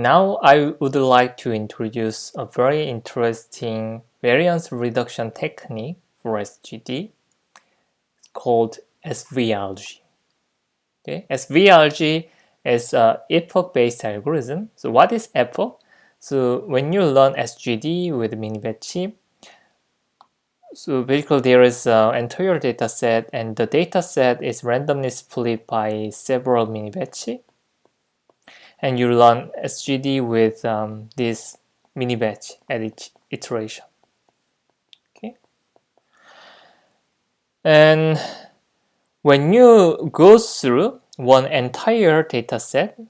Now I would like to introduce a very interesting variance reduction technique for SGD called SVRG. Okay? SVRG is an epoch-based algorithm. So what is epoch? So when you learn SGD with mini-batch, so basically there is an entire data set, and the data set is randomly split by several mini-batch, and you run SGD with this mini-batch at each iteration. Okay, and when you go through one entire data set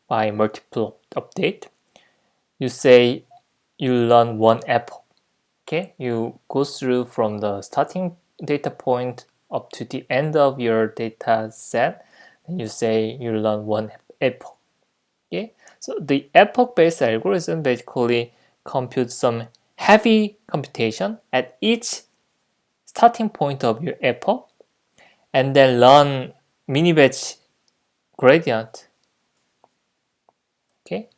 by multiple update, you say you run one epoch. Okay, you go through from the starting data point up to the end of your data set, and you say you run one epoch. Okay, so the epoch-based algorithm basically computes some heavy computation at each starting point of your epoch, and then run mini-batch gradient. Okay,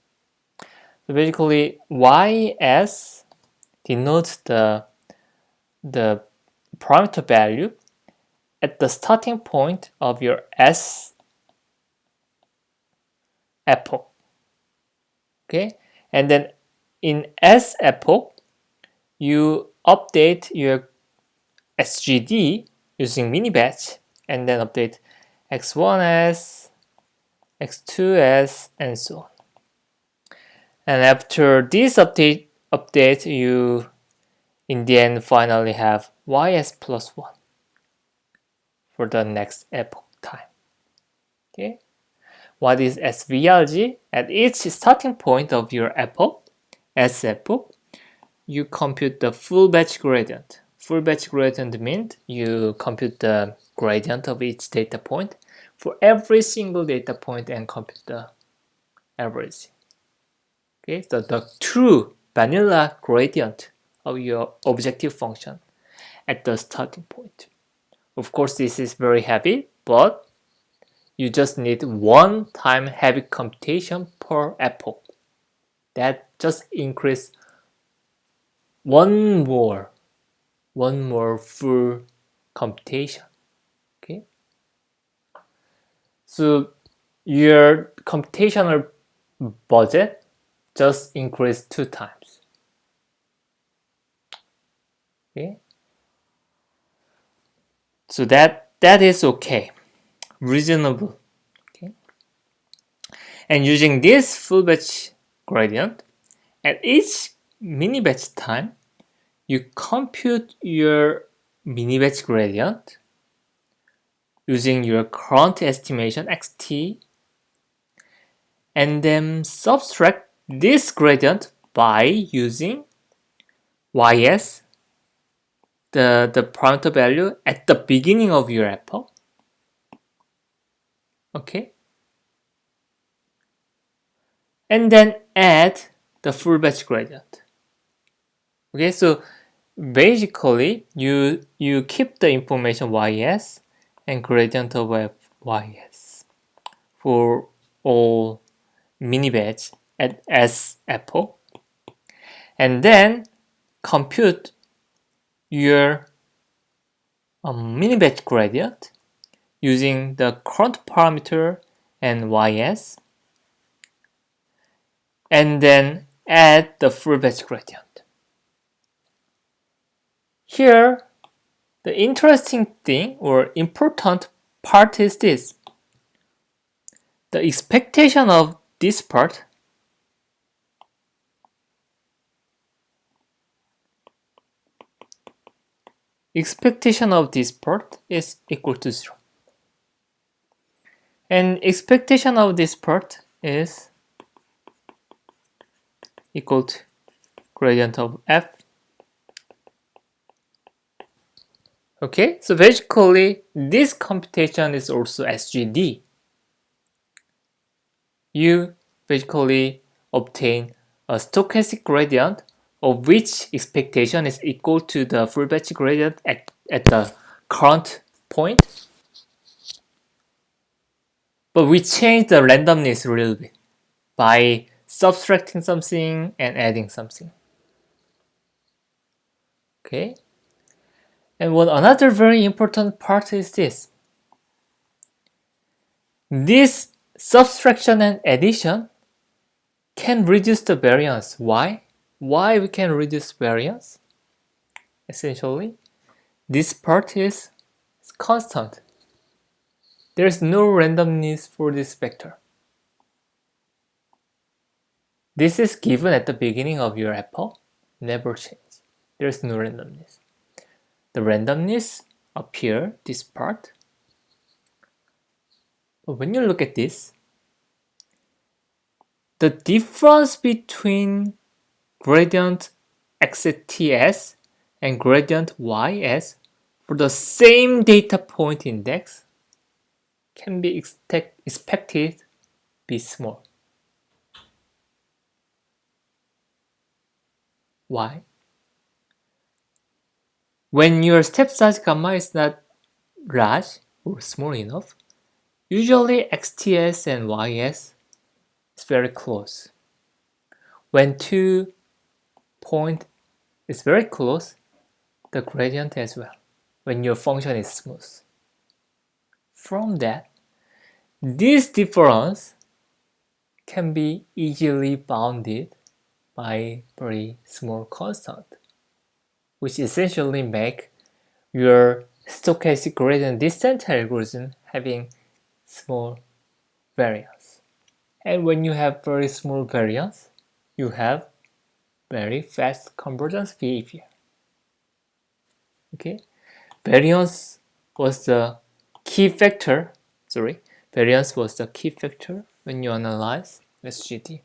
so basically YS denotes the parameter value at the starting point of your S epoch. Okay, and then in S epoch, you update your SGD using mini-batch, and then update X1S, X2S, and so on. And after this update, you in the end finally have YS plus 1 for the next epoch time. Okay, what is SVRG? At each starting point of your epoch, S epoch, you compute the full batch gradient. Full batch gradient means you compute the gradient of each data point for every single data point and compute the average. Okay, so the true vanilla gradient of your objective function at the starting point. Of course, this is very heavy, but you just need one time heavy computation per epoch. That just increase one more full computation. Okay, so your computational budget just increased 2 times. Okay, so that is okay, reasonable. Okay, and using this full batch gradient at each mini batch time, you compute your mini batch gradient using your current estimation xt, and then subtract this gradient by using ys, the parameter value at the beginning of your epoch. Okay, and then add the full batch gradient. Okay, so basically you keep the information ys and gradient of ys for all mini batch at S epoch, and then compute your mini batch gradient using the current parameter and ys, and then add the full batch gradient. Here, the interesting thing or important part is this. The expectation of this part is equal to 0. And expectation of this part is equal to gradient of f. Okay, so basically this computation is also SGD. You basically obtain a stochastic gradient of which expectation is equal to the full batch gradient at the current point. But we change the randomness a little bit by subtracting something and adding something. Okay? And what another very important part is this. This subtraction and addition can reduce the variance. Why? Why we can reduce variance? Essentially, this part is constant. There is no randomness for this vector. This is given at the beginning of your apple, never change. There is no randomness. The randomness appear this part. But when you look at this, the difference between gradient xts and gradient ys for the same data point index can be expected be small. Why? When your step size gamma is not large or small enough, usually xts and ys is very close. When 2 point is very close, the gradient as well, when your function is smooth. From that, this difference can be easily bounded by very small constant, which essentially make your stochastic gradient descent algorithm having small variance. And when you have very small variance, you have very fast convergence behavior. Okay, variance was the key factor. Variance was the key factor when you analyze SGD.